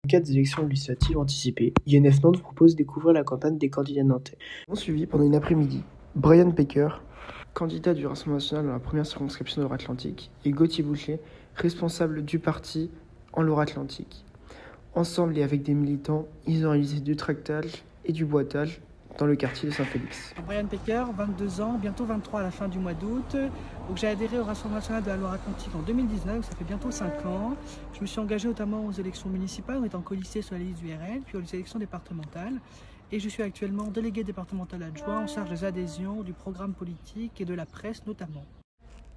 En cas des élections législatives anticipées, INF Nantes vous propose de découvrir la campagne des candidats nantais. On suivi pendant une après-midi Brian Baker, candidat du Rassemblement national dans la première circonscription de Loire-Atlantique, et Gauthier Boucher, responsable du parti en Loire-Atlantique. Ensemble et avec des militants, ils ont réalisé du tractage et du boitage dans le quartier de Saint-Félix. Brian Baker, 22 ans, bientôt 23 à la fin du mois d'août. Donc j'ai adhéré au Rassemblement national de la Loire-Atlantique en 2019, ça fait bientôt 5 ans. Je me suis engagé notamment aux élections municipales en étant colisté sur la liste du RN, puis aux élections départementales. Et je suis actuellement délégué départemental adjoint en charge des adhésions, du programme politique et de la presse notamment.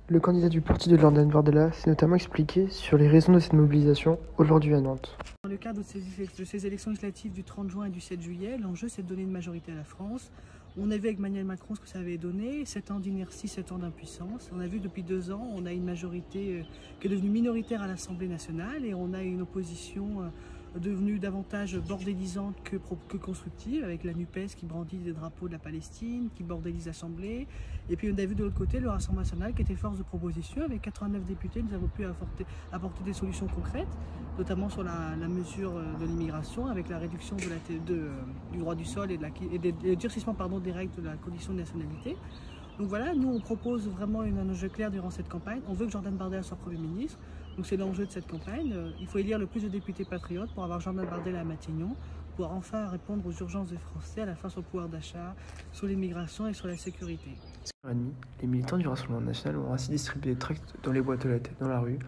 Le candidat du parti de Jordan Bardella s'est notamment expliqué sur les raisons de cette mobilisation aujourd'hui à Nantes. Dans le cadre de ces élections législatives du 30 juin et du 7 juillet, l'enjeu c'est de donner une majorité à la France. On a vu avec Emmanuel Macron ce que ça avait donné, 7 ans d'inertie, 7 ans d'impuissance. On a vu depuis 2 ans, on a une majorité qui est devenue minoritaire à l'Assemblée nationale et on a une opposition devenue davantage bordélisante que constructive, avec la NUPES qui brandit des drapeaux de la Palestine, qui bordélise l'Assemblée. Et puis on a vu de l'autre côté le Rassemblement national qui était force de proposition. Avec 89 députés, nous avons pu apporter des solutions concrètes, notamment sur la mesure de l'immigration, avec la réduction du droit du sol et le durcissement des règles de la condition de nationalité. Donc voilà, nous on propose vraiment un enjeu clair durant cette campagne. On veut que Jordan Bardella soit Premier ministre, donc c'est l'enjeu de cette campagne. Il faut élire le plus de députés patriotes pour avoir Jordan Bardella à Matignon, pour enfin répondre aux urgences des Français, à la fois sur le pouvoir d'achat, sur l'immigration et sur la sécurité. Les militants du Rassemblement national ont ainsi distribué des tracts dans les boîtes aux lettres et dans la rue,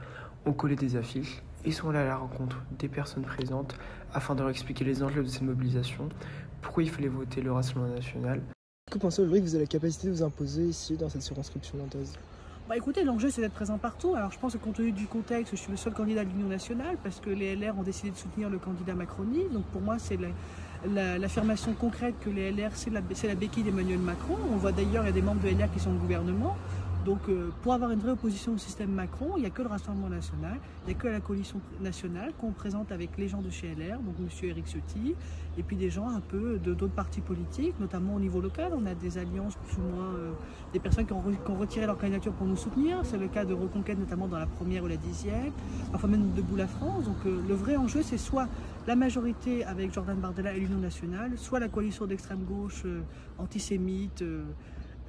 ont collé des affiches et sont allés à la rencontre des personnes présentes afin de leur expliquer les enjeux de cette mobilisation, pourquoi il fallait voter le Rassemblement national. Est-ce que vous pensez aujourd'hui que vous avez la capacité de vous imposer ici dans cette circonscription nantaise ? Écoutez, l'enjeu c'est d'être présent partout. Alors je pense que compte tenu du contexte, je suis le seul candidat de l'Union nationale parce que les LR ont décidé de soutenir le candidat macroniste. Donc pour moi c'est l'affirmation concrète que les LR c'est la béquille d'Emmanuel Macron. On voit d'ailleurs il y a des membres de LR qui sont au gouvernement. Donc pour avoir une vraie opposition au système Macron, il n'y a que le Rassemblement national, il n'y a que la coalition nationale qu'on présente avec les gens de chez LR, donc M. Éric Ciotti, et puis des gens un peu d'autres partis politiques, notamment au niveau local. On a des alliances plus ou moins, des personnes qui ont retiré leur candidature pour nous soutenir. C'est le cas de Reconquête notamment dans la première ou la 10e, parfois même Debout la France. Donc le vrai enjeu c'est soit la majorité avec Jordan Bardella et l'Union nationale, soit la coalition d'extrême gauche antisémite,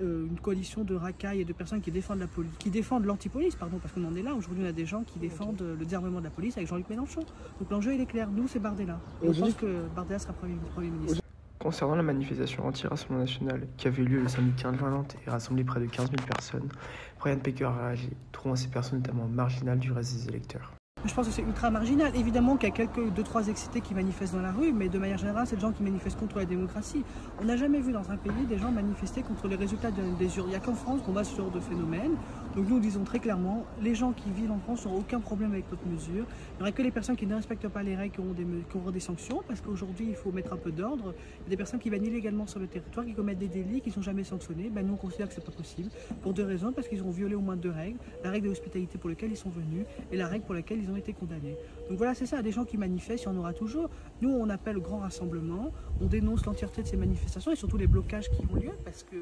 une coalition de racailles et de personnes qui défendent l'antipolice, parce qu'on en est là. Aujourd'hui, on a des gens qui défendent le désarmement de la police avec Jean-Luc Mélenchon. Donc l'enjeu, il est clair. Nous, c'est Bardella. Et je pense que Bardella sera Premier ministre. Concernant la manifestation anti-Rassemblement national qui avait eu lieu le samedi 15 juin à Nantes et rassemblé près de 15 000 personnes, Brian Baker a réagi, trouvant ces personnes notamment marginales du reste des électeurs. Je pense que c'est ultra marginal. Évidemment qu'il y a 2-3 excités qui manifestent dans la rue, mais de manière générale, c'est des gens qui manifestent contre la démocratie. On n'a jamais vu dans un pays des gens manifester contre les résultats des urnes. Il n'y a qu'en France qu'on voit ce genre de phénomène. Donc nous disons très clairement, les gens qui vivent en France n'ont aucun problème avec notre mesure. Il n'y aurait que les personnes qui ne respectent pas les règles qui auront des sanctions, parce qu'aujourd'hui, il faut mettre un peu d'ordre. Il y a des personnes qui viennent illégalement sur le territoire, qui commettent des délits, qui ne sont jamais sanctionnés. Nous, on considère que ce n'est pas possible, pour 2 raisons. Parce qu'ils ont violé au moins 2 règles. La règle de l'hospitalité pour laquelle ils sont venus et la règle pour laquelle ils ont été condamnés. Donc voilà, c'est ça, des gens qui manifestent, il y en aura toujours. Nous, on appelle au grand rassemblement, on dénonce l'entièreté de ces manifestations et surtout les blocages qui ont lieu, parce que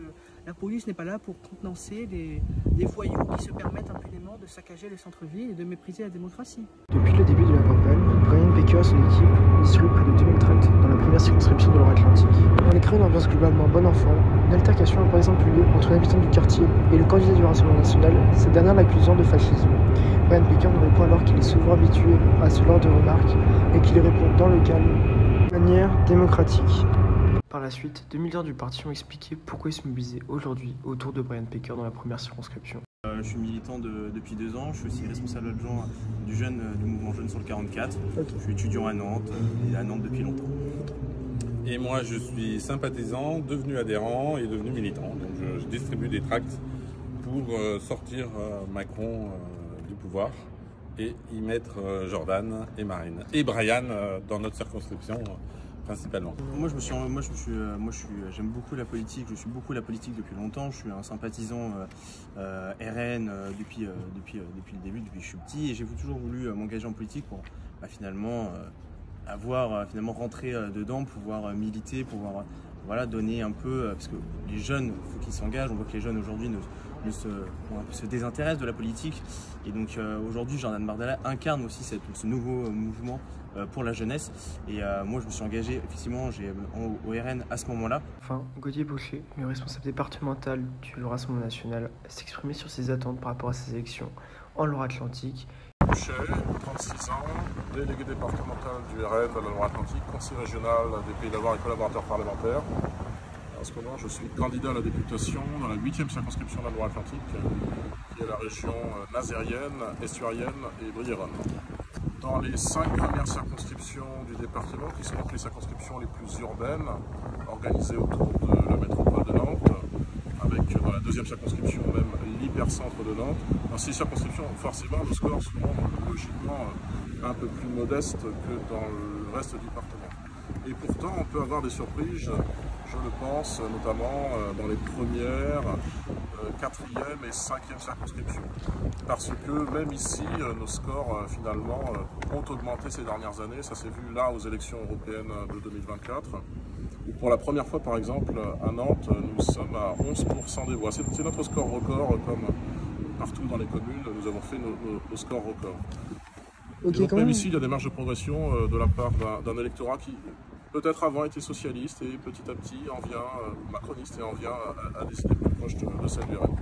la police n'est pas là pour contenancer des voyous qui se permettent impunément de saccager les centres-villes et de mépriser la démocratie. Depuis le début de la campagne, Brian Baker et son équipe distribuent près de 2000 tracts dans la première circonscription de Loire-Atlantique. On créé une ambiance globalement bon enfant. Une altercation a par exemple eu lieu entre l'habitant du quartier et le candidat du Rassemblement national, cette dernière l'accusant de fascisme. Brian Baker nous répond alors qu'il est souvent habitué à ce genre de remarques et qu'il répond dans le calme, de manière démocratique. Par la suite, 2 militants du parti ont expliqué pourquoi ils se mobilisaient aujourd'hui autour de Brian Baker dans la première circonscription. Je suis militant depuis 2 ans, je suis aussi responsable adjoint du mouvement Jeunes sur le 44. Okay. Je suis étudiant à Nantes et à Nantes depuis longtemps. Et moi je suis sympathisant, devenu adhérent et devenu militant. Donc je distribue des tracts pour sortir Macron du pouvoir et y mettre Jordan et Marine et Brian dans notre circonscription principalement. J'aime beaucoup la politique, je suis beaucoup la politique depuis longtemps, je suis un sympathisant RN depuis le début, depuis que je suis petit, et j'ai toujours voulu m'engager en politique pour rentrer dedans, pouvoir militer, pouvoir donner un peu, parce que les jeunes, il faut qu'ils s'engagent. On voit que les jeunes aujourd'hui se désintéressent de la politique. Et donc aujourd'hui, Jordan Bardella incarne aussi ce nouveau mouvement pour la jeunesse. Et moi, je me suis engagé effectivement au RN à ce moment-là. Enfin, Gauthier Boucher, le responsable départemental du Rassemblement national, s'exprimait sur ses attentes par rapport à ces élections en Loire-Atlantique. Boucher, 36 ans, délégué départemental du RN de la Loire-Atlantique, conseiller régional des Pays de la Loire et collaborateur parlementaire. En ce moment, je suis candidat à la députation dans la 8e circonscription de la Loire-Atlantique, qui est la région nazérienne, estuarienne et briéronne. Dans les 5 premières circonscriptions du département, qui sont donc les circonscriptions les plus urbaines, organisées autour de la métropole de Nantes, avec dans la 2e circonscription même l'hypercentre de Nantes. Dans ces circonscriptions, forcément, nos scores seront logiquement un peu plus modestes que dans le reste du département. Et pourtant, on peut avoir des surprises, je le pense, notamment dans les premières, 4e et 5e circonscriptions. Parce que même ici, nos scores finalement ont augmenté ces dernières années. Ça s'est vu là aux élections européennes de 2024. Où pour la première fois, par exemple, à Nantes, nous sommes à 11% des voix. C'est notre score record, comme partout dans les communes, nous avons fait nos scores records. Okay, donc même ici, il y a des marges de progression de la part d'un électorat qui, peut-être avant, était socialiste et petit à petit en vient macroniste et en vient à décider plus proche de celle du RN.